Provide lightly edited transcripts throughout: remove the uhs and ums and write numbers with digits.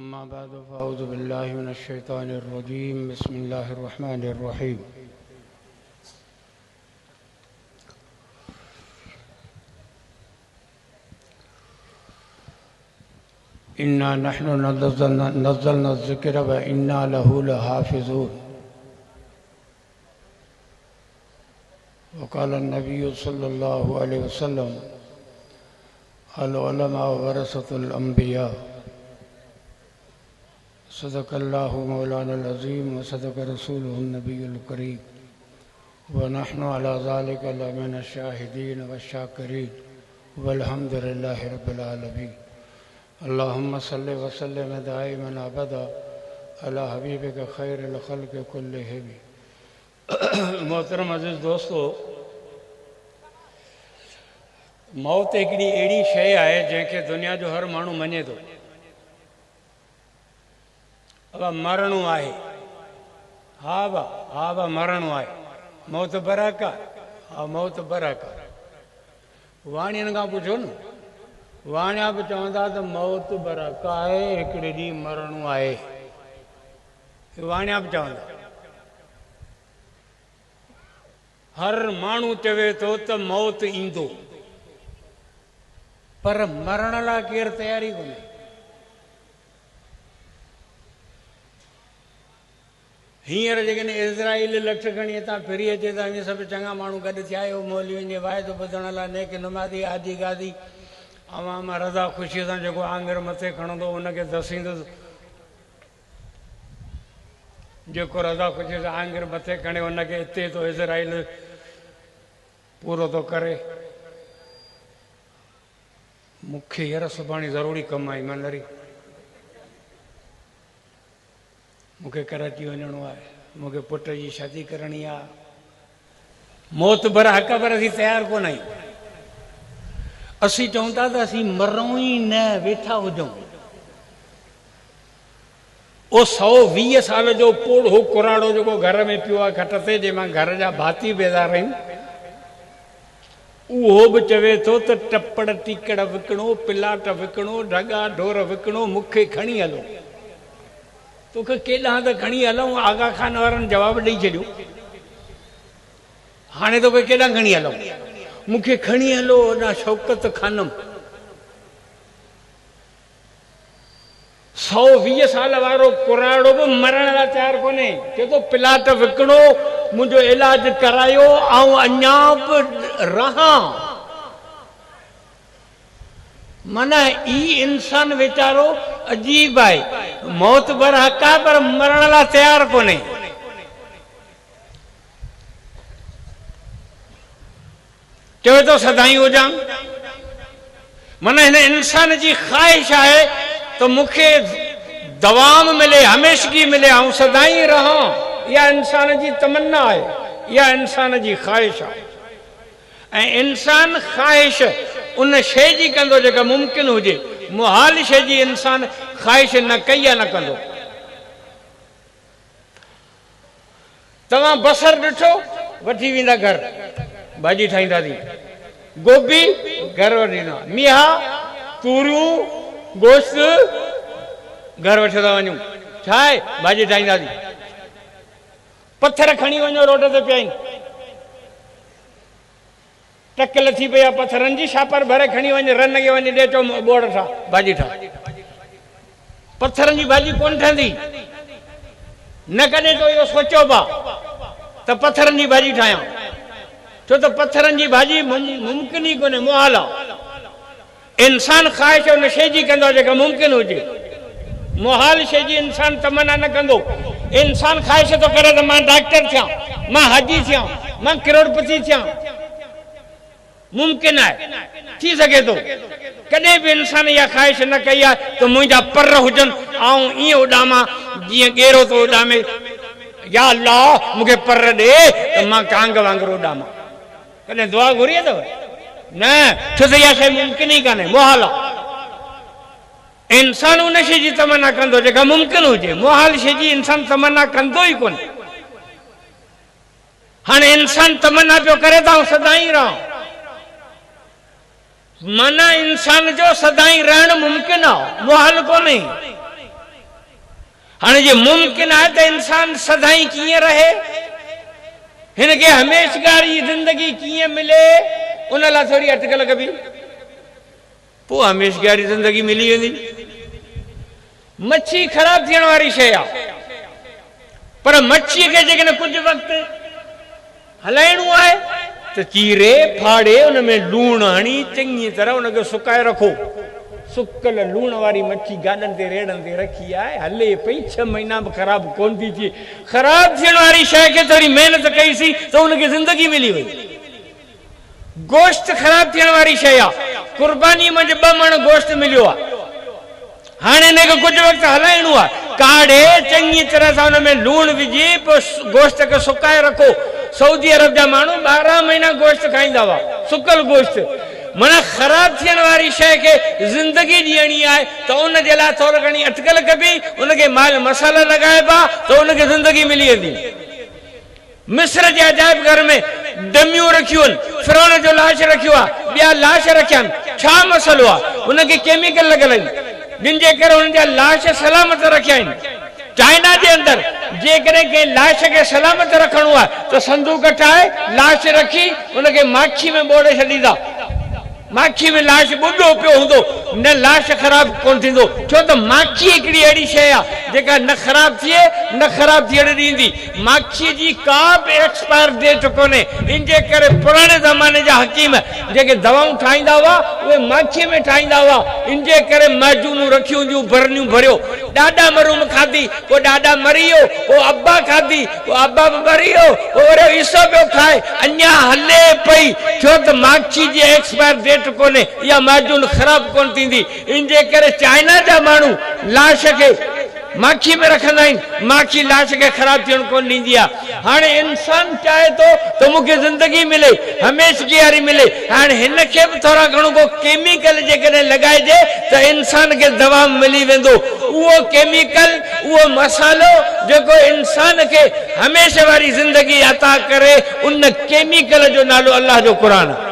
अम्मा बाद फ़अऊज़ु बिल्लाहि मिनश्शैतानिर्रजीम बिस्मिल्लाहिर्रहमानिर्रहीम। इन्ना नहनु नज़्ज़लना ज़िक्र व इन्ना लहू लहाफ़िज़ून। वक़ाल नबी सल्लल्लाहु अलैहि वसल्लम अल उलमा वरसतुल अंबिया। सदक़ल्लाहु मौलानल अज़ीम व सदक़ रसूलुहुन नबियुल करीम व नहनु अला ज़ालिका लमिनश शाहिदीन व शाकिरीन वल्हम्दुलिल्लाहि रब्बिल आलमीन। अल्लाहुम्मा सल्लि व सल्लिम दाइमन अबदा अला हबीबिका खैरिल खल्क़ि कुल्लिहिम। मोहतरम अज़ीज़ दोस्तों, मौत हिकिड़ी अहिड़ी शइ आहे जंहिंखे दुनिया जो हर माण्हू मञे थो। अब मरणो आहे, हा बा मरणो आहे। मौत बराका, हा मौत बराका। वाणियुनि खां पुछो न, वाणिया बि चवंदा त मौत बराका आहे, हिकिड़े ॾींहुं मरणो आहे। वाणिया बि चवंदा। हर माण्हू चवे थो त मौत ईंदो, पर मरण लाइ केरु तयारी कोन्हे। हींअर जेकॾहिं इज़राइल लठ खणी हितां फिरी अचे त हीअं सभु चङा माण्हू गॾु थिया आहियो मौलवियुनि जे वाइदो ॿुधण लाइ, नेक नुमादी आदि गादी अवाम रज़ा ख़ुशीअ सां जेको आंगर मथे खणंदो उनखे दसींदुसि। जेको रज़ा ख़ुशीअ सां आंगर मथे खणे उनखे हिते थो इज़राइल पूरो थो करे। मूंखे हींअर सुभाणे ज़रूरी कमु आहे ईमानदारी, मूंखे कराची वञिणो आहे, मूंखे पुट जी शादी करणी आहे। मौत पर हक़, पर असीं तयारु कोन आहियूं। असीं चऊं था त असीं मरूं ई न, वेठा हुजूं। ओ 120 साल जो पोढ़ो कुराड़ो जेको घर में पियो आहे खट ते, जंहिंमां घर जा भाती बेज़ार आहिनि, उहो बि चवे थो त टपड़ टीकड़ विकिणो, पिलाट विकिणो, ढगा ढोर विकिणो, मूंखे खणी हलो। तोखे केॾांहुं त खणी हलूं? आगा खान वारनि जवाबु ॾेई छॾियो। हाणे तोखे केॾांहुं खणी हलूं? मूंखे खणी हलो होॾां शौकत खानम। 120 साल वारो कुराड़ो बि मरण लाइ तयारु कोन्हे। चए थो पिलाट विकिणो, मुंहिंजो इलाज करायो, ऐं अञा बि रहां। माना ई इंसान वीचारो अजीब आहे। मौत पर हक़ आहे, पर मरण लाइ तयारु कोन्हे। चवे थो सदाई हुजां। माना हिन इंसान जी ख़्वाहिश आहे त मूंखे दवाम मिले, हमेशगी मिले, ऐं सदाई रहां। इहा इंसान जी तमन्ना आहे, इहा इंसान जी ख़्वाहिश आहे। ऐं इंसान ख़्वाहिश उन शइ जी कंदो जेका मुमकिन हुजे। मुहाल शइ जी इंसान ख़्वाहिश न कई आहे, न कंदो। तव्हां बसर ॾिठो, वठी वेंदा घर, भाॼी ठाहींदासीं। गोभी घर वठी वेंदा, मिहा तूरियूं गोश्त घर वठी था वञूं। छा आहे? भाॼी ठाहींदासीं। पत्थर खणी वञो, रोड ते पिया आहिनि, टक लथी पई आहे पत्थरनि जी, छापर भरे खणी वञ, रन खे वञी ॾे, चओ बोड़ ठाह, भाॼी ठाह। पत्थरनि जी भाॼी कोन ठहंदी। न कॾहिं तो इहो सोचियो पा त पत्थरनि जी भाॼी ठाहियां, छो त पत्थरनि जी भाॼी मुमकिन ई कोन्हे, मुहाल आहे। इंसान ख़्वाहिश उन शइ जी कंदो आहे जेका मुमकिन हुजे। मुहाल शइ जी इंसान तमन्ना न कंदो। इंसान ख़्वाहिश थो करे त मां डॉक्टर थियां, मां हाजी थियां, मां करोड़पति थियां। मुमकिन आहे, थी सघे थो। कॾहिं बि इंसान इहा ख़्वाहिश न कई आहे त मुंहिंजा पर हुजनि ऐं ईअं उॾामां जीअं गेरो थो उॾामे। या अल्लाह मूंखे पर ॾे त मां कांग वांगुरु उॾामां। कॾहिं दुआ घुरी अथव? न, छो त इहा शइ मुमकिन ई कान्हे, मुहाल आहे। इंसान उन शइ जी तमन्ना कंदो जेका मुमकिन हुजे। मुहाल शइ जी इंसान तमन्ना कंदो ई कोन्हे। हाणे इंसान तमन्ना पियो करे त आउं सदाई रहां। माना इंसान जो सदाई रहण मुमकिन आहे, मुहाल कोन्हे। हाँ जे मुमकिन है तो इंसान सदाई किए रहे, इनके हमेशगारी जिंदगी किए मिले, उन ला थोड़ी अटकल कभी पो हमेशगारी जिंदगी मिली वेंदी। मच्छी खराब थियण वारी शइ आहे, पर मच्छी के जेकॾहिं कुछ वक्त हलाइणो आहे तो चीरे फाड़े उनमें लूण हणी चंगी तरह उनके सुकाए रखो। सुकल लूण वारी मच्छी गाडन ते रेड़न ते रखी है, हले पई 6 महीना भी खराब कोन थी थी। खराब थियण वारी शइ के थोड़ी मेहनत कई सी तो उनके जिंदगी मिली वई। गोश्त खराब थियण वारी शइ आहे, कुर्बानी में 2 मण गोश्त मिलियो आहे, हाणे इनके कुछ वक्त हलाइणो आहे, काढ़े चंगी तरह से उनमें लूण विझी गोश्त के सुकाए रखो। सऊदी अरब जा मानू 12 महीना गोश्त खाईंदा हुआ, सुकल गोश्त। मना खराब थियण वारी शइ के जिंदगी ॾियणी आहे तो उन जे लाइ थोरो घणी अटकल कबी, उनके माल मसाला लगाइबा तो उनके जिंदगी मिली वेंदी। मिस्र जे अजायब घर में डमियूं रखियूं आहिनि, फिरौन जो लाश रखियो आहे, ॿिया लाश रखिया आहिनि। छा मसलो आहे? उनके केमिकल लॻल आहिनि, जिन जे करे उन जा लाश सलामत रखिया आहिनि। चाइना के अंदर जेकॾहिं के लाश के सलामत रखणो आहे तो संदूक ठाहे लाश रखी उनके माखी में बोड़े छॾींदा। माखी में लाश बुढो पियो हूंदो, न लाश खराब कोन थींदो, छो तो माखी हिकिड़ी अहिड़ी शइ आहे जेका न खराब थिए न खराब थियण ॾींदी। माखी जी का बि एक्सपायर डेट कोन्हे, इन जे करे पुराणे ज़माने जा हकीम जेके दवाऊं ठाहींदा हुआ उहे माखी में ठाहींदा हुआ। इन जे करे माजूनूं रखियूं हूंदियूं, भरनियूं भरियो। ॾाॾा मरूम खाधी, पोइ ॾाॾा मरी वियो, पोइ अब्बा खाधी, पोइ अब्बा बि मरी वियो, पोइ वरी हिसो पियो खाए, अञा हले पई, छो त माखी जी एक्सपायर डेट कोने या माजून खराब कोन थींदी। इन जे करे चाइना जा मानू लाश के माखी में रखंदा आहिनि, माखी लाश के खराब थियण कोन ॾींदी आहे। हाणे इंसान चाहे तो मूंखे जिंदगी मिले, हमेशगी वारी मिले। हाणे हिन खे बि थोरा घणो को केमिकल जेकॾहिं लॻाइजे त इंसान खे दवा मिली वेंदो। उहो केमिकल, उहो मसालो जेको इंसान खे हमेशा वारी जिंदगी अता करे, उन केमिकल जो नालो अल्लाह जो क़ुर आहे।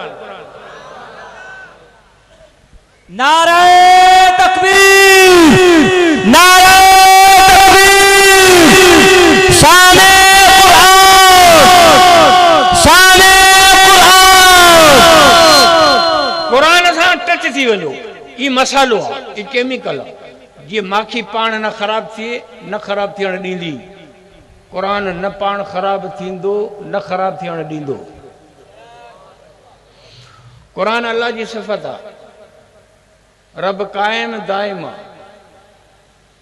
नारे तकबीर, नारे तकबीर, शाने कुरान, शाने कुरान। कुरान सां टच थी वञो, ई मसालो आहे, ई केमिकल आहे। जीअं माखी पाण न ख़राब थिए, न ख़राब थियण ॾींदी, कुरान न पाण ख़राब थींदो, न ख़राब थियण ॾींदो। कुरान अल्लाह जी सिफ़त आहे, रब कायम दाइम आहे,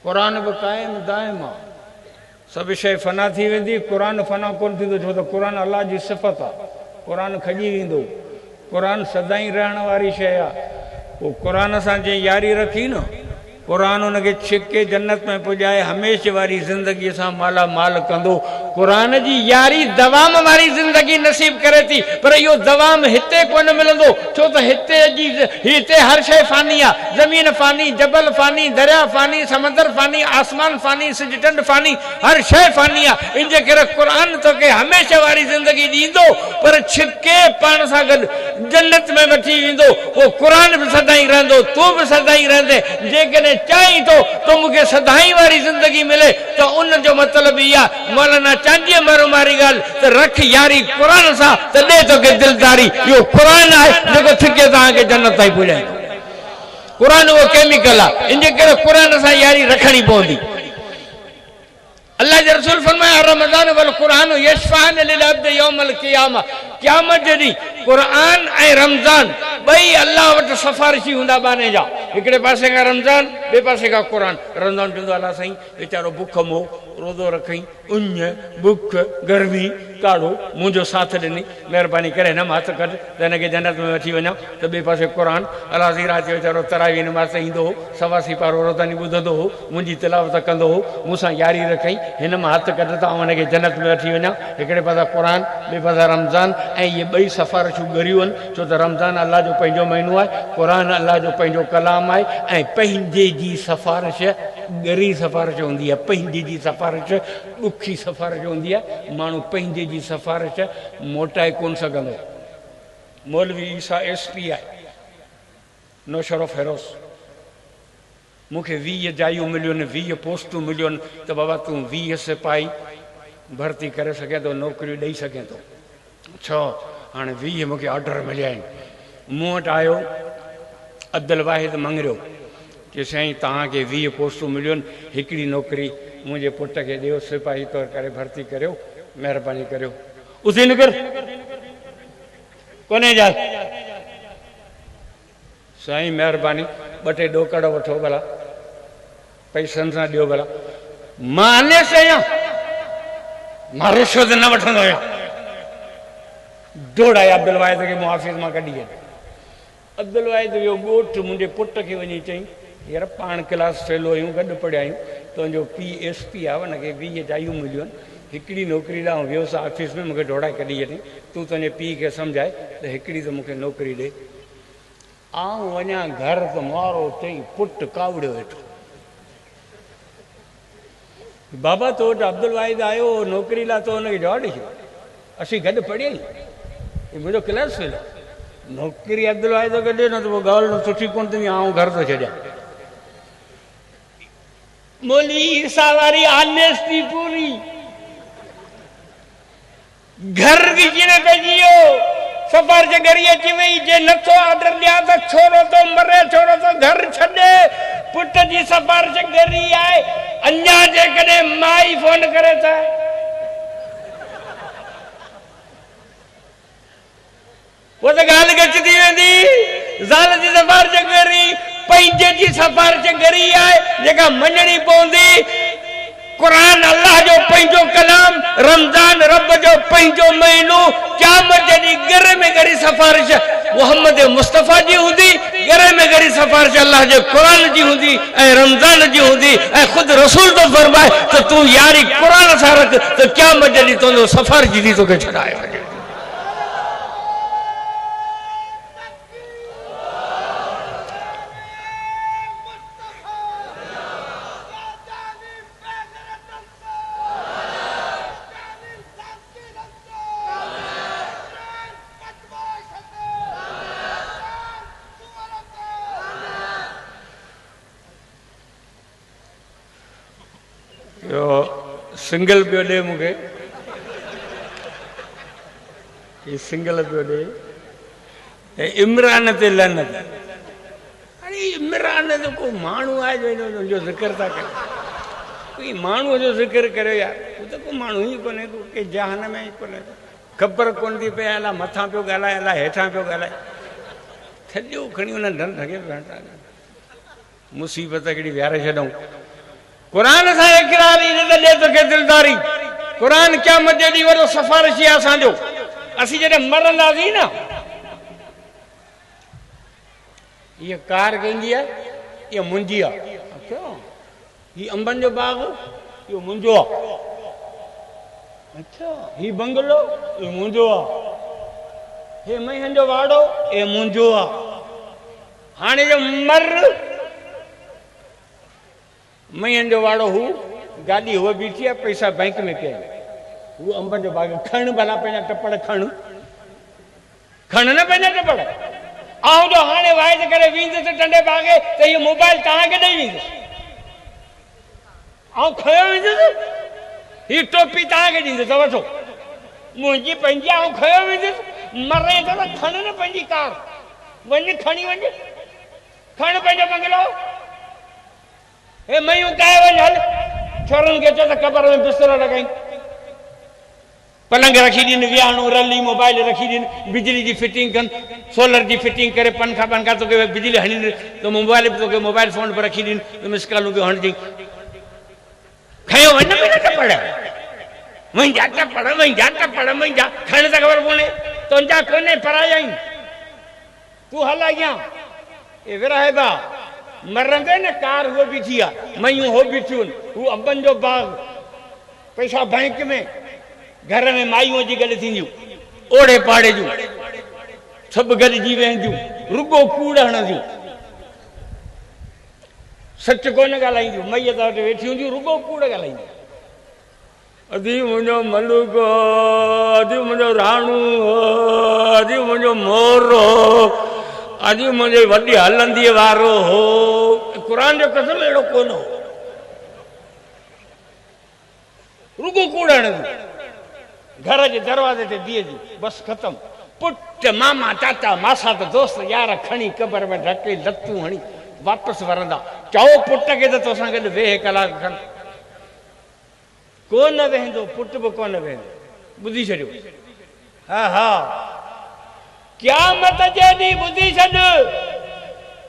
कुरान बि कायम दाइम आहे। सभु शइ फना थी वेंदी, कुरान फना कोन थींदो, छो त कुरान अल्लाह जी सिफ़त आहे। कुरान खॼी वेंदो, कुरान सदाई रहण वारी शइ आहे। पोइ कुरान सां जंहिं यारी रखी न, कुरान उनखे छिके जन्नत में पुॼाए हमेशा वारी ज़िंदगी सां माला माल कंदो। कुरान जी यारी दवाम वारी ज़िंदगी नसीब करे थी, पर इहो दवाम हिते कोन मिलंदो, छो त हिते हर शइ फानी आहे। ज़मीन फानी, जबल फानी, दरिया फानी, समंदर फानी, आसमान फानी, सिजटंड फानी, हर शइ फानी आहे। इन जे करे कुरान तोखे हमेशा वारी ज़िंदगी ॾींदो, पर छिके पाण सां गॾु जन्नत में वठी वेंदो। उहो कुरान बि सदाई रहंदो, तूं बि सदाई रहंदे। जेकॾहिं चाहीं तो मूंखे सदाई वारी ज़िंदगी मिले, त उन जो मतिलबु इहा मौलाना चांदीअ मारी ॻाल्हि त रख यारी कुरान सां, त ॾे तोखे दिलदारी। इहो कुरान आहे जेको छिके तव्हांखे जन्नत ताईं पुॼाईंदो। कुरान उहो केमिकल आहे, इन जे करे कुरान सां यारी रखणी पवंदी। अल्लाह जे रसूल फरमाया, रमज़ान वल कुरान यशफान लिल अब्द यौमल क़ियामा। क़यामत जे ॾींहुं कुरान ऐं रमज़ान ॿई अल्लाह वटि सफ़ारिशी हूंदा बाने जा। हिकिड़े पासे खां रमज़ान, ॿिए पासे खां कुरान। रमज़ान चवंदो अल्लाह साईं वीचारो बुख मोह रोज़ो रखई, उञ बुख गर्मी काढ़ो मुंहिंजो साथ ॾिनी, महिरबानी करे हिन मां हथु कढ त हिनखे जन्नत में वठी वञा। त ॿिए पासे कुरान, अल्लाह ज़ी राति जो वीचारो तरावी नमाज़ ईंदो हो, सवासी पारो रोज़ानी ॿुधंदो हो, मुंहिंजी तिलावत कंदो हो, मूंसां यारी रखई, हिन मां हथु कढ त आउं हिनखे जन्नत में वठी वञा। हिकिड़े पासे कुरान, ॿिए पासे रमज़ान, ऐं इहे ॿई सिफ़ारिशूं ॻरियूं आहिनि, छो त रमज़ान अल्लाह जो पंहिंजो महीनो आहे, कुरान अल्लाह जो पंहिंजो कलाम आहे। ऐं पंहिंजे जी सिफ़ारिश ॻरी सिफ़ारिश हूंदी आहे, पंहिंजे जी सिफ़ारिश ॾुखी सिफ़ारिश हूंदी आहे। माण्हू पंहिंजे जी सिफ़ारिश मोटाए कोन सघंदो। मौलवी ईसा SP आहे, नौशरो फेरोज़, मूंखे 20 जायूं मिलियूं आहिनि, 20 पोस्टूं मिलियूं आहिनि, त बाबा तूं 20 सिपाही भर्ती करे सघे थो, नौकिरी ॾेई सघे थो। छो हाणे 20 मूंखे ऑर्डर मिलिया आहिनि। मूं वटि आयो अब्दुल वाहिद मंगरियो कि साईं तव्हांखे 20 पोस्टूं मिलियूं आहिनि, हिकिड़ी नौकिरी मुंहिंजे पुट खे ॾियो, सिपाही तौर करे भर्ती करियो, महिरबानी करियो। उसी निकर कोन्हे जा साईं महिरबानी 2-टे ॾोकड़ वठो भला, पैसनि सां ॾियो भला। मां अने आहियां, मां रिश्वत न वठंदो आहियां। दौड़ाया अब्दुल वाहिद खे मूं ऑफिस मां कढी आयो। अब्दुल वाहिद वियो ॻोठ मुंहिंजे पुट खे वञी चई यार पाण क्लास फेलो आहियूं, गॾु पढ़िया आहियूं, तुंहिंजो PSP आहे हुनखे 20 जायूं मिलियूं आहिनि, हिकिड़ी नौकिरी लाइ वियो सा ऑफिस में, मूंखे दौड़ाए कढी अथई, तूं तुंहिंजे पीउ खे सम्झाए त हिकिड़ी त मूंखे नौकिरी ॾे। आऊं वञा घर त मारो चई पुट कावड़ियो वेठो। बाबा तो वटि अब्दुल वाहिद आयो नौकिरी लाइ, तो हुनखे जवाबु ॾेई छॾियो, असीं गॾु पढ़िया आहियूं, ही मुंहिंजो क्लास फेल आहे, नौकिरी अब्दुल वाहिद खे ॾे न त पोइ ॻाल्हि सुठी कोन थींदी, आऊं घर थो छॾियां। मौलवी ईसा वारी ऑनेस्टी पूरी, घर की कीअं पइजी वियो, सफ़र जे घड़ी अची वई, जे नथो ऑर्डर ॾियां त छोरो तो मरे, छोरो तो घर छॾे, पुट जी सफ़र जे घड़ी आहे, अञा जेकॾहिं माई फोन करे त वो तो गाल गच थी वेंदी। ज़ाल जी सफ़र जे घड़ी पंहिंजे जी सफ़र जे घड़ी आहे जेका मञणी पवंदी। कुरान अल्लाह जो पंहिंजो कलाम, रमज़ान रब जो पंहिंजो महीनो, क़यामत जॾहिं घर में घड़ी सिफारिश मुहम्मद मुस्तफ़ा जी हूंदी, घर में घड़ी सिफारिश अल्लाह जे क़ुरान जी हूंदी ऐं रमज़ान जी हूंदी, ऐं ख़ुदि रसूल तो फरमाए त तूं यारी क़ुरान सां रख त क़यामत जॾहिं तुंहिंजो सिफारिश जी तोखे छॾाए वञे। सिंगल पियो ॾे मूंखे, सिंगल पियो ॾे, इमरान ते लनत। अरे इमरान जो को माण्हू आहे जो ज़िक्र था कनि, कोई माण्हूअ जो ज़िक्र करियो यार, हू त को माण्हू ई कोन्हे, को के जहान में ई कोन्हे, ख़बर कोन थी पए अलाए मथां पियो ॻाल्हाए अलाए हेठां पियो ॻाल्हाए, थॼो खणी हुन ढन ठगे पिया। मुसीबत हिकिड़ी विहारे छॾूं। कुरान सां इक़रार ई न ॾे तोखे दिलदारी। कुरान क़यामत जे ॾींहुं वॾो सिफारिशी आहे असांजो। असीं जॾहिं मरंदासीं न, हीअ कार कंहिंजी आहे, इहा मुंहिंजी आहे। अच्छा, हीउ अंबनि जो बाग़, इहो मुंहिंजो आहे। अच्छा, हीउ बंगलो, इहो मुंहिंजो आहे। हे महीन जो वाड़ो, इहो मुंहिंजो आहे। हाणे जो मर महीन जो वाड़ो, हू गाॾी हुअ बीठी आहे, पैसा बैंक में पिया आहिनि, हू अंबनि जो बाग़। खण भला पंहिंजा टपड़, खण न पंहिंजा टपड़। आऊं जो हाणे वाइद करे वेंदुसि टंडे बाग़े त इहो मोबाइल तव्हांखे ॾेई वेंदुसि, आऊं खयो वेंदुसि, हीअ टोपी तव्हांखे ॾींदुसि, वठो मुंहिंजी पंहिंजी, आऊं खयो वेंदुसि। मरे त खण न पंहिंजी कार, वञ खणी वञ, खण पंहिंजो बंगलो, हे मयूं काए वञ, हल छोरनि खे चओ त कबर में बिस्तरो लॻाई, पलंग रखी ॾिन, विहाणो रली, मोबाइल रखी ॾिन, बिजली जी फिटिंग कनि, सोलर जी फिटिंग करे, पंखा तोखे बिजली हणी ॾिन, त मोबाइल बि तोखे मोबाइल फोन पर रखी ॾिन, मिस कॉलूं बि हणिजी। खयो वञ पंहिंजा टपड़, मुंहिंजा टपड़, मुंहिंजा खण त ख़बर कोन्हे, तुंहिंजा कोन्हे, पराया आहिनि, तूं हल अॻियां। ए विरहाइबा मरंदे न, कार उहो बीठी आहे, मयूं हो बीठियूं आहिनि, हू अंबनि जो बाग़, पैसा बैंक में, घर में मायूं जी गॾु थींदियूं, ओड़े पाड़े जूं सभु गॾिजी वेंदियूं, रुगो कूड़ हणंदियूं, सच कोन ॻाल्हाईंदियूं, मईअ त वटि वेठी हूंदियूं, रुगो कूड़ ॻाल्हाईंदियूं। अॼु मुंहिंजो मलुक, अॼु मुंहिंजो राणू, अॼु मुंहिंजो मोर, अॼु मुंहिंजे वॾी हलंदीअ वारो हो, कुरान जो कसम अहिड़ो कोन हो, रुगो कूड़ण घर जे दरवाजे ते धीअ जी, बस खत्म। पुट मामा चाचा मासा त दोस्त यार खणी कबर में ढके लतूं हणी वापस वरंदा। चओ पुट खे त तोसां गॾु वेह कलाक खन, कोन वेहंदो, पुट बि कोन वेहंदो। ॿुधी छॾियो। हा हा, क़यामत जे ॾींहुं ॿुधी छॾ,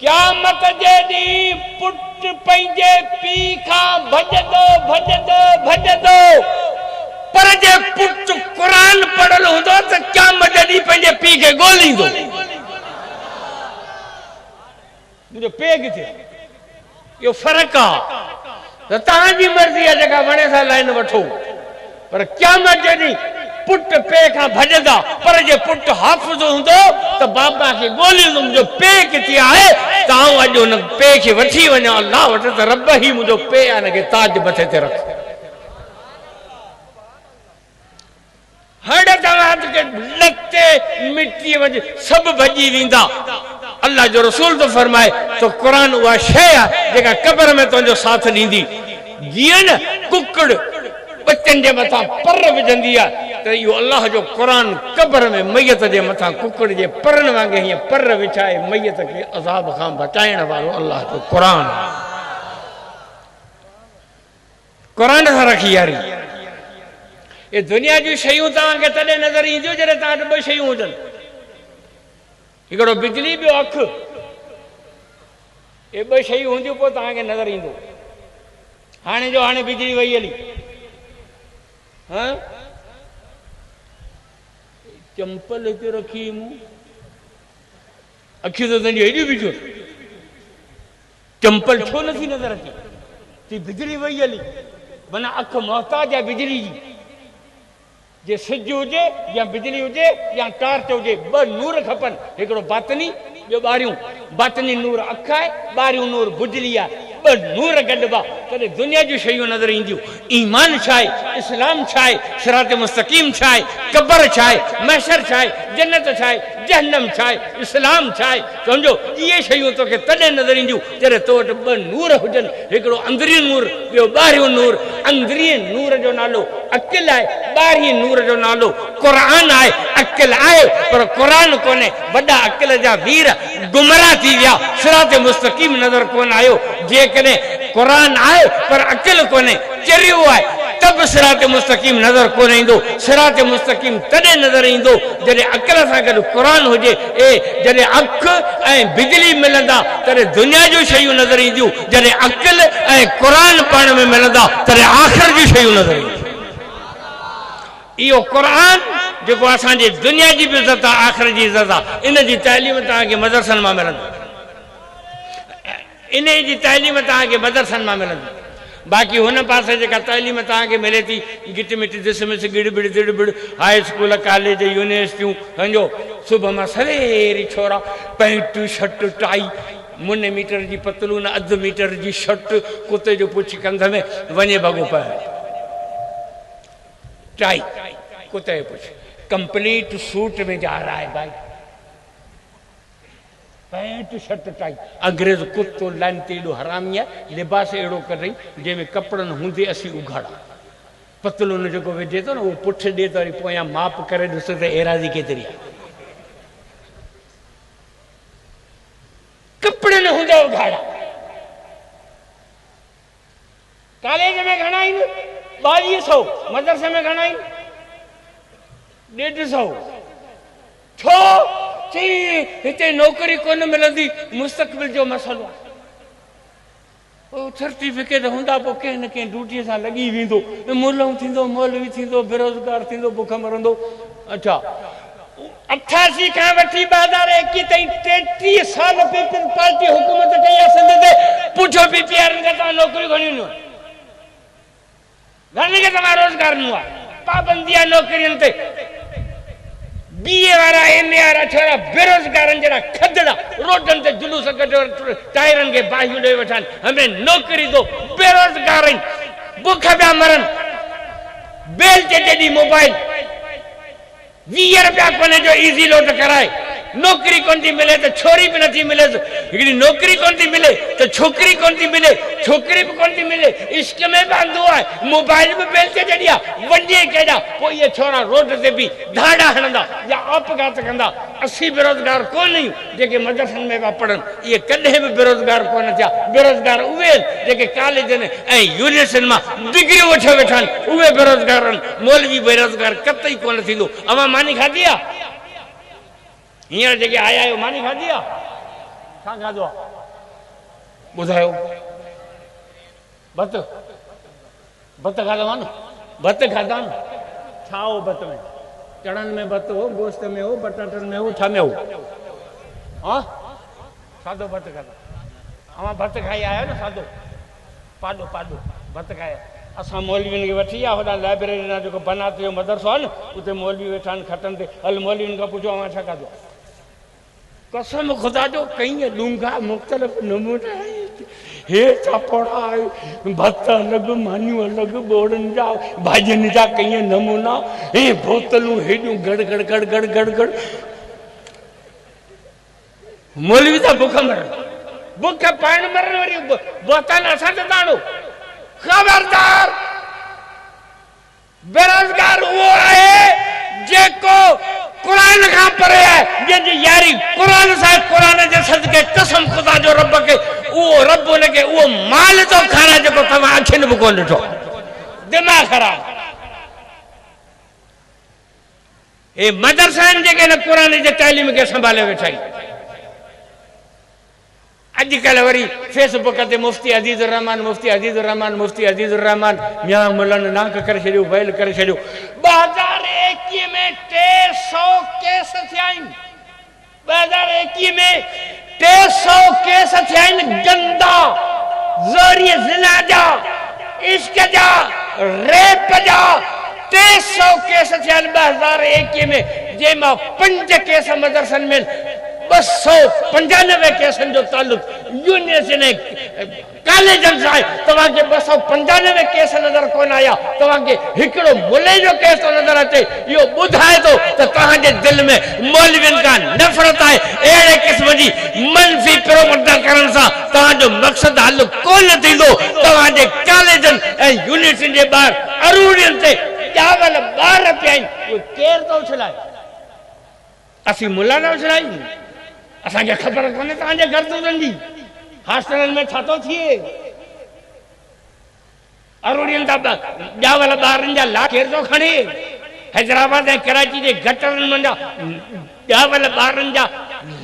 क़यामत जे ॾींहुं पुट पंहिंजे पीउ खां भॼंदो भॼंदो भॼंदो, पर जे पुट क़ुरान पढ़ियल हूंदो त क़यामत जे ॾींहुं पंहिंजे पीउ खे ॻोल्हींदो। मुंहिंजो पे किथे, इहो फ़र्क़ु आहे। त तव्हांजी मर्ज़ी आहे, जेका वणे सां लाइन वठो, पर क़यामत जे ॾींहुं पुट पे खां भॼंदा, पर जे पुट हाफ़िज़ हूंदो त बाबा खे ॻोल्हींदो, मुंहिंजो पे किथे आहे, त आउं अॼु हुन पे खे वठी वञा अलाह वटि, त रब ई मुंहिंजो पे आहे, हिनखे ताज मथे ते रख। हड़ तव्हां खे लते मिटी वञे सभु भॼी वेंदा। अल्लाह जो रसूल तो फरमाए तो कुरान उहा शइ आहे जेका कब्र में तुंहिंजो साथ ॾींदी। जीअं न कुकड़ बच्चन जे मथां पर विझंदी आहे, त इहो अल्लाह जो कुरान कब्र में मैयत जे मथां कुकड़ जे परनि वांगुरु हीअं पर विछाए मैयत खे अज़ाब खां बचाइण वारो अल्लाह जो कुरान। कुरान सां रखी यारी। ये दुनिया जी शयूं तव्हांखे तॾहिं नज़र ईंदियूं जॾहिं तव्हां वटि ॿ शयूं हुजनि, हिकिड़ो बिजली, ॿियो अखि। ये ॿ शयूं हूंदियूं पोइ तव्हांखे नज़र ईंदो। हाणे जो हाणे बिजली वई हली, हाँ चंपल हिते रखी मूं, अखियूं त तुंहिंजी हेॾियूं बीठियूं, चंपल छो नथी नज़र अचे? थी बिजली वई हली, माना अखि मोहताज आहे बिजली जी। जे सिज हुजे या बिजली हुजे या टार्च हुजे, ॿ नूर खपनि, हिकिड़ो बातनी, ॿियो ॿारियूं। बातनी नूर अखि आहे, ॿारियूं नूर बिजली आहे, ॿ नूर गॾिबा तॾहिं दुनिया जूं शयूं नज़र ईंदियूं। ईमान छा आहे, इस्लाम छा आहे, सिरात मुस्तक़ीम छा आहे, क़ब्र छा आहे, महशर छा आहे, जन्नत छा आहे, जहन्नम छा आहे, इस्लाम छा आहे, सम्झो इहे शयूं तोखे तॾहिं नज़र ईंदियूं जॾहिं तो वटि ॿ नूर हुजनि, हिकिड़ो अंदरी नूर, ॿियो ॿाहिरियों नूर। अंदरी नूर जो नालो अकिल आहे, ॿाहिरीं नूर जो नालो क़ुरान आहे। अकिल आहे पर क़ुरान कोन्हे, वॾा अकिल जा वीर गुमराह थी विया, सिरात मुस्तक़ीम नज़र कोन आयो। जेकॾहिं क़ुरान आहे पर अकिल कोन्हे, चरियो आहे, तब सिरात मुस्तक़ीम नज़र कोन ईंदो। सिरात मुस्तक़ीम तॾहिं नज़र ईंदो जॾहिं अकिल सां गॾु क़ुरान हुजे। जॾहिं अखि ऐं बिजली मिलंदा तॾहिं दुनिया जूं शयूं नज़र ईंदियूं, जॾहिं अकिल ऐं क़ुरान पाण में मिलंदा तॾहिं आख़िर जूं शयूं नज़र ईंदियूं। इहो क़ुरान जेको असांजे दुनिया जी बि इज़त आहे, आख़िर जी इज़त आहे, इन जी तालीम तव्हांखे मदरसनि मां मिलंदी, इन जी तालीम तव्हांखे मदरसनि मां मिलंदी। बाक़ी हुन पासे जेका तालीम तव्हांखे मिले थी, गिट मिट दिसमिस गिड़बिड़ दिड़बिड़, हाई स्कूल कॉलेज यूनिवर्सिटियूं, सम्झो सुबुह मां सवेरी छोरा पैंट शर्ट टाई, मुने मीटर जी पतलून, अधु मीटर जी शर्ट, कुते जो पुछ कंध में वञे भॻो पाए, टाई कुते जो पुछ, कंप्लीट सूट में जा रहा है भाई, पैंट शर्ट टाई। अंग्रेज कुत्तो लानती एॾो हरामी आहे, लिबास अहिड़ो करे जंहिंमें कपिड़नि हूंदे असीं उघाड़ा, पतलून जेको विझे थो न उहो पुठि ॾिए त वरी पोयां माप करे ॾिसो त एराज़ी केतिरी आहे। कपिड़े न हूंदा उघाड़ा। कॉलेज में घणा आहिनि? 2200, मदरसे में घणा आहिनि? 150। छो? चई हिते नौकरी कोन मिलंदी, मुस्तक़बिल जो मसइलो आहे। सर्टिफिकेट हूंदा पोइ कंहिं न कंहिं ड्यूटीअ सां लॻी वेंदो, मुलम थींदो, मौलवी थींदो, बेरोज़गार थींदो, बुख मरंदो। अच्छा 88 खां वठी 2021 ताईं 33 साल पीपल्स पार्टी हुकूमत कई आहे सिंध ते। पुछो पीपीआर खे तव्हां नौकरियूं घणियूं आहिनि, घणनि खे तव्हां रोज़गार ॾिनो आहे? पाबंदी आहे नौकरियुनि ते। बीए वारा एमए वारा छोरा बेरोज़गारनि जहिड़ा खदड़ा रोडनि ते जुलूस कढो, टायरनि खे बाहियूं ॾेई वठनि, हमें नौकरी दो। बेरोज़गार आहिनि, बुख पिया मरनि, बेल ते ॾेढी मोबाइल 20 रुपया कोने जो इज़ी लोड कराए, नौकरी कोन थी मिले तो छोरी भी नथी मिले, हिकिड़ी नौकरी कोन थी मिले तो छोकरी कोन थी मिले, छोकरी भी कोन थी मिले, इश्क में बांधो है, मोबाइल में बेल के जड़िया वंडे केड़ा, पोइ ये छोरा रोड ते भी धाड़ा हणंदा या अपघात कंदा। असी बेरोजगार कोन नहीं जेके मदरसन में बा पढ़न, ये कदे भी बेरोजगार कोन थिया। बेरोजगार उहे जेके कॉलेजन ऐं यूनिवर्सिटियुनि मां डिग्री वठे वेठा उहे बेरोजगार, मौलवी बेरोजगार कतई कोन थींदो। अवा मानी खाधी आ हींअर जेके आया आहियो मानी खाधी आ, छा खाधो आहे ॿुधायो? भत भत खाधो आहे न, भत खाधा न, छा हो भत में? चणनि में भत हो, गोश्त में हो, बटाटनि में हो, छा में हो? हाँ सादो भत खाधा। अवां भत खाई आया न, सादो पाॾो पाॾो भत खाया। असां मौलवियुनि खे वठी विया होॾा लाइब्रेरी ना जेको बनात जो मदरसो आहे न, उते मौलवी वेठा आहिनि खटनि ते। हल मौलवियुनि खां पुछो अवां छा खाधो? कसम खुदा जो कई डूंगा मुख़्तलिफ़ नमूना हे चापोड़ा भत अलग, मानियूं अलग, बोड़न जा भाॼियुनि जा कई नमूना, हे बोतलूं हेॾियूं गड़ गड़ गड़ गड़ गड़ गड़। मौलवी था बुख मरन, बुख पाण मरन, वरी बोतल असां ते ताणो। खबरदार, बेरोजगार वो है जेको कुरान का परे है, जंहिंजी यारी कुरान सां, कुरान जे सदके कसम खुदा जो रब के वो रब उनके वो माल तो खाराए जेको तव्हां अखियुनि बि कोन ॾिठो। दिमाग़ ख़राब। हे मदरसा आहिनि जेके न कुरान जे तालीम खे संभाले वेठा आहिनि। अॼुकल्ह वरी फेसबुक ते मुफ्ती अज़ीज़ुर रहमान, मुफ्ती अज़ीज़ुर रहमान, मुफ्ती अज़ीज़ुर रहमान, मियां मुलनि नाक करे छॾियो, वैल करे छॾियो। 2021 में 300 केस थिया आहिनि। 2021 में 300 केस थिया आहिनि गंदा, ज़ोरी ज़िना जा, इश्क जा, रेप जा। 300 केस थिया आहिनि 2021 में, जंहिंमां 5 केस मदरसनि में, 295 केसनि जो तालुक यूनिवर्सिटी कॉलेजनि सां आहे। तव्हांखे 295 केस नज़र कोन आया, तव्हांखे हिकिड़ो मुले जो केस थो नज़र अचे। इहो ॿुधाए थो त तव्हांजे दिलि में मौलवियुनि खां नफ़रत आहे। अहिड़े क़िस्म जी मनफ़ी प्रोपगंडा करण सां तव्हांजो मक़सदु हल कोन थींदो। तव्हांजे कॉलेजनि ऐं यूनिवर्सिटी जे ॿाहिरि अरूड़ियुनि ते ॼावल ॿार पिया आहिनि, उहे केरु थो उछलाए? असीं मुला था उछलायूं? असांखे ख़बर कोन्हे तव्हांजे करतूतनि जी। हॉस्टलनि में छा थो थिए? अरूड़ियुनि था ॼावल ॿारनि जा लाश केरु थो खणे? हैदराबाद ऐं कराची जे गटरनि मां ॼावल ॿारनि जा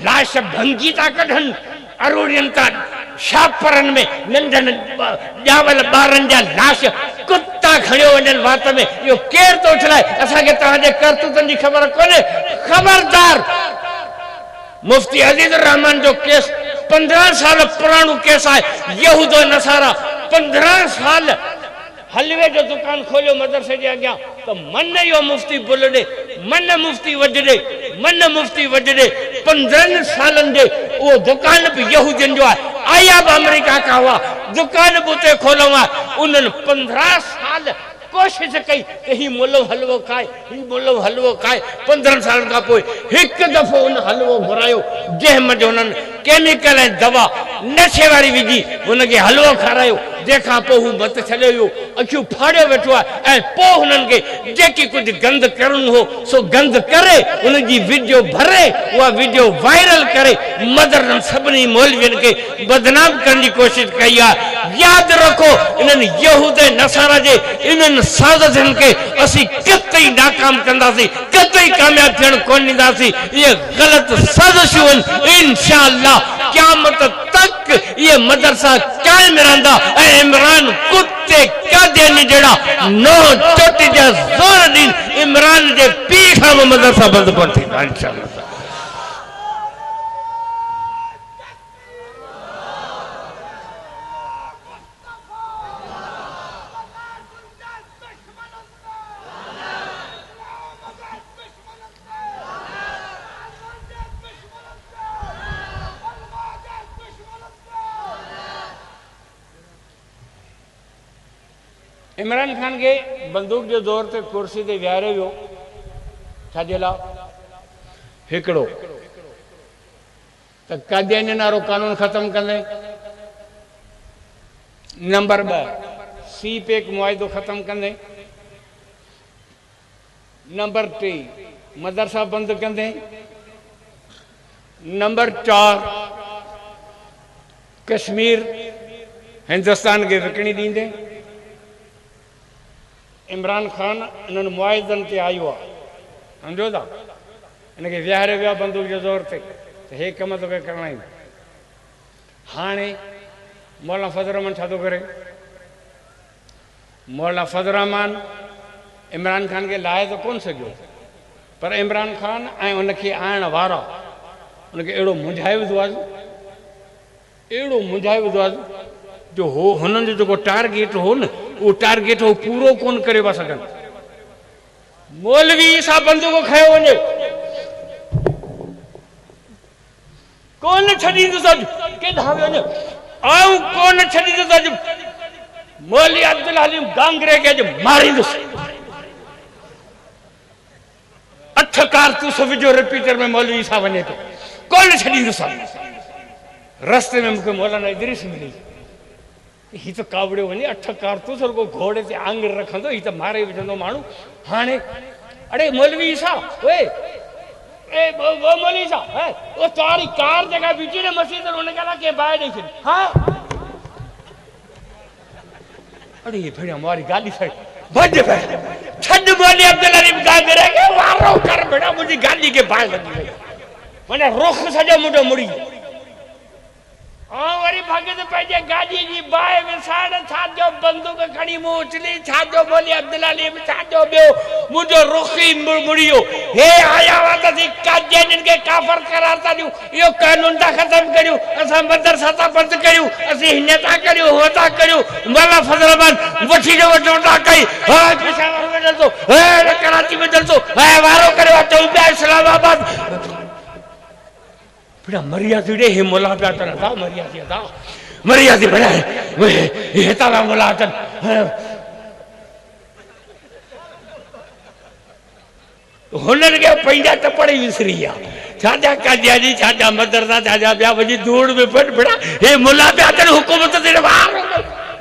लाश भंगी था कढनि। अरूड़ियुनि था शापरनि में नंढनि ॼावल ॿारनि जा लाश कुत्ता खणियो वञनि वात में। इहो केरु थो उछलाए? असांखे तव्हांजे करतूतनि जी ख़बर कोन्हे। खबरदार, मुफ्ती अज़ीज़ुर रहमान जो केस 15 साल पुराणो केस आहे। यहूदो नसारा 15 साल हलवे जो दुकान खोलियो मदरसे जे अॻियां, त मन इहो मुफ्ती बुल ॾे, मन मुफ्ती वॼ ॾे, मन मुफ्ती वॼ ॾे। 15 सालनि जे उहो दुकान बि यहूदियुनि जो आहे। आया बि अमेरिका खां हुआ, दुकान बि उते खोलूं आहे। उन्हनि 15 साल कोशिश कई त ही मुलो हलवो खाए, ही मुलो हलवो खाए। 15 सालनि खां पोइ हिकु दफ़ो उन हलवो घुरायो, जंहिं जो उन्हनि केमिकल ऐं दवा नशे वारी विझी हुनखे हलवो खारायो। जंहिंखां पोइ हू मत छॾियो वियो, अखियूं फाड़ियो वेठो आहे। ऐं पोइ हुननि खे जेकी कुझु गंद करणो हो सो गंद करे, उनजी वीडियो भरे, उहा वीडियो वायरल करे मदरसनि सभिनी मौलवियुनि खे बदनाम करण जी कोशिशि कई आहे। यादि रखो, इन्हनि यहूद ऐं नसारा जे इन्हनि साज़िशनि खे असीं कतई नाकाम कंदासीं, कतई कामयाब थियण कोन ॾींदासीं। इहे ग़लति साज़िशूं आहिनि। इंशाअल्लाह क़यामत तक ये मदरसा कायम रहंदा ऐं इमरान कुत्ते कादियानी जड़ा नो चोटी जा ज़ोर ॾीन इमरान जे पीउ खां बि मदरसा बंदि कोन थींदा इंशाअल्लाह। इमरान खान के बंदूक जो दौर ते कुर्सी ते विहारे वियो, छाजे लाइ? हिकिड़ो तो कादियानी नारो कानून खत्म कंदे। नंबर 2 सी पैक मुआहिदो खत्म कंदे। नंबर 3 मदरसा बंद कंदे। नंबर 4 कश्मीर हिंदुस्तान के विकणी दींदे। इमरान खान इन मुआहिदन ते आयो आहे, समझो था, इनके विहारे विया बंदूक के ज़ोर ते, तो हे कम तो करना ही। हाणे मौलाना फजल रहमान छा थो करे? मौलाना फजल रहमान इमरान खान के लाए तो कोन सघियो, पर इमरान खान ऐं उनखे आइण वारा उनखे अहिड़ो मुंझाए विधो आहे, अहिड़ो मुंझाए विधो आहे जो हो हुननि जो जेको टारगेट हो न, उहो टारगेट हो पूरो कोन करे पिया सघनि। मौलवी सां बंदूक खयो वञे, कोन छॾींदुसि अॼु, केॾांहुं वियो वञे, आऊं कोन छॾींदुसि अॼु मौलवी अब्दुल हलीम गांगरे खे अॼु मारींदुसि। 8 कारतूस विझो रिपीटर में मौलवी सां वञे थो, कोन छॾींदुसि। रस्ते में मूंखे मौलाना इदरीस मिली, ही तो कावड़ियो वञे, 8 कारतूस रुगो घोड़े ते आंगर रखंदो, ही तो मारे विझंदो माण्हू। हाणे अड़े मौलवी साहब, ओए ए वो मौलवी साहब, है वो तुम्हारी कार जगह बीची ने मस्जिद और उन्होंने कहा कि बाहर नहीं फिर। हाँ अरे ये फिर हमारी गाली से बज पे छड मौलवी अब्दुल हलीम गांगरे के वारो कर बेटा, मुझे गाली के बाहर लगी गई, मैंने रुख सजो मुंडो मुड़ी। हाँ वरी भागे तो पंहिंजे गाॾी जी बाहि विसाइण, छाजो बंदूक खणी मूं उछली, छाजो मौलवी अब्दुल हलीम, छाजो ॿियो मुंहिंजो रुख ई मुड़ियो। हे आया हुआ त असीं कादियानियुनि खे काफ़िर करार था ॾियूं, इहो कानून था ख़तमु करियूं, असां मदरसा था बंदि करियूं, असीं हीअं था करियूं, हो था करियूं। मौलाना फजल रहमान वठी जो वठो था कई, हाणे पेशावर में ॾिसो, हाणे कराची में ॾिसो, हाणे वारो करे अचूं पिया इस्लामाबाद। बेटा मर्यादा ॾे, हे मुला पिया अचनि था, मर्यादा बढ़ाए हितां था मुला अचनि। हुननि खे पंहिंजा टपड़ ई विसरी विया, छाजा कादियानी, छाजा मदरसा, छाजा ॿिया वञी धूड़ में फट। बेटा हे मुला पिया अचनि हुकूमत ते वार।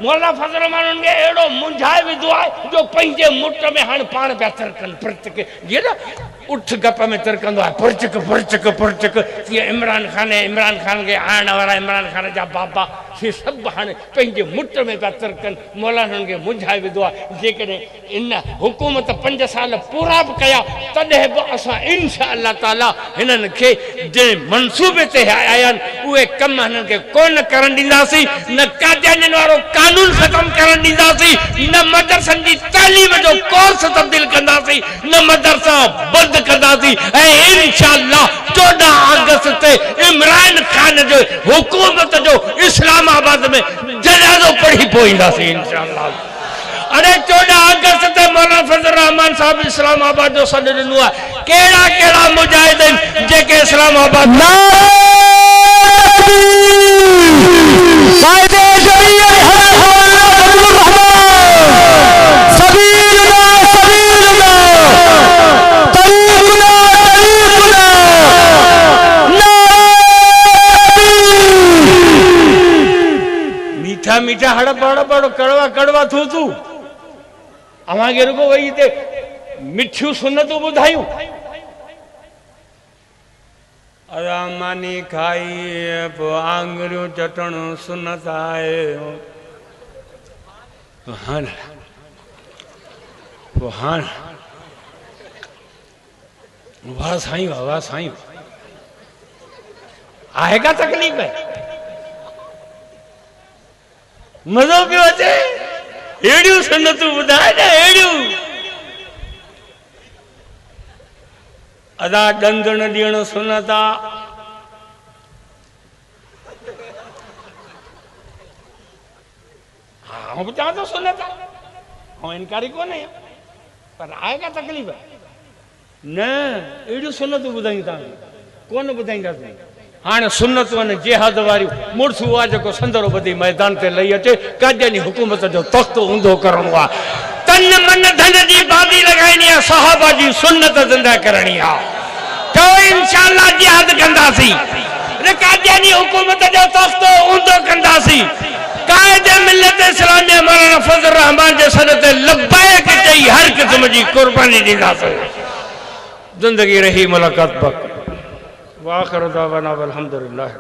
मौलाना फजल रहमान उनखे अहिड़ो मुंझाए विधो आहे जो पंहिंजे मुट में हाणे पाण पिया तिरकनि, प्रतक जीअं न उठ गप में तिरकंदो आहे, पुरचक पुरचक पुरचक, तीअं इमरान खान खे आइण वारा इमरान खान जा बाबा से सभु हाणे पंहिंजे मुट में पिया तिरकनि। मौलाना खे मुंझाए विधो आहे। जेकॾहिं इन हुकूमत 5 साल पूरा बि कया तॾहिं बि असां इंशा अल्लाह ताला हिननि खे जंहिं मनसूबे ते आया आहिनि उहे कम हिननि खे कोन करणु ॾींदासीं। न कादियानियुनि वारो कानून ख़तमु करणु ॾींदासीं, न मदरसनि जी तालीम जो कोर्स तब्दील कंदासीं, न मदरसा बंदि कंदासीं। ऐं इंशा अल्लाह 14 अगस्त ते इमरान खान जो हुकूमत जो इस्लामाबाद में जनाज़ो पढ़ी पोईंदासीं इंशा अल्लाह। अरे 14 अगस्त ते मौलाना फजल रहमान साहब इस्लामाबाद जो सॾु ॾिनो आहे। कहिड़ा कहिड़ा मुजाहिदीन जेके इस्लामाबाद मीठा मीठा हड़प हड़प कड़वा कड़वा थू थू अवांखे रुगो वही हिते मिठियूं सुनतूं ॿुधायूं। अरामानी खाई पोइ आङुरियूं चटण सुनत आहे। वाह साईं वाह साईं, आहे का तकलीफ़ है? मज़ो पियो अचे, अहिड़ियूं सुनतूं ॿुधाए न, अहिड़ियूं। अदा ॾंद न ॾियणु सुनत आहे, हाँ चवां थो सुनत आहे, ऐं इनकारी कोन्हे, पर आहे का तकलीफ़? न अहिड़ियूं सुनतूं ॿुधायूं तव्हांखे, कोन ॿुधाईंदासीं। हाणे सुनतूं आहिनि जिहाद वारियूं, मुड़ुस उहा जेको संदरो ॿधी मैदान ते लही अचे, कादियानी हुकूमत जो तख़्तो ऊंधो करणो आहे, तन मन धन जी बाज़ी लॻाइणी आहे, सहाबा जी सुन्नत ज़िंदा करणी आहे। तो इंशाअल्लाह जिहाद कंदासीं, ने कादियानी हुकूमत जो तख्त ऊंधो कंदासी कायदे मिल्लत इस्लामी मौलाना फजल रहमान जे सदते लब्बैक चई हर किस्म जी कुर्बानी दींदासीं जिंदगी रही मुलाकात बक वाखिर दावाना अल्हम्दुलिल्लाह।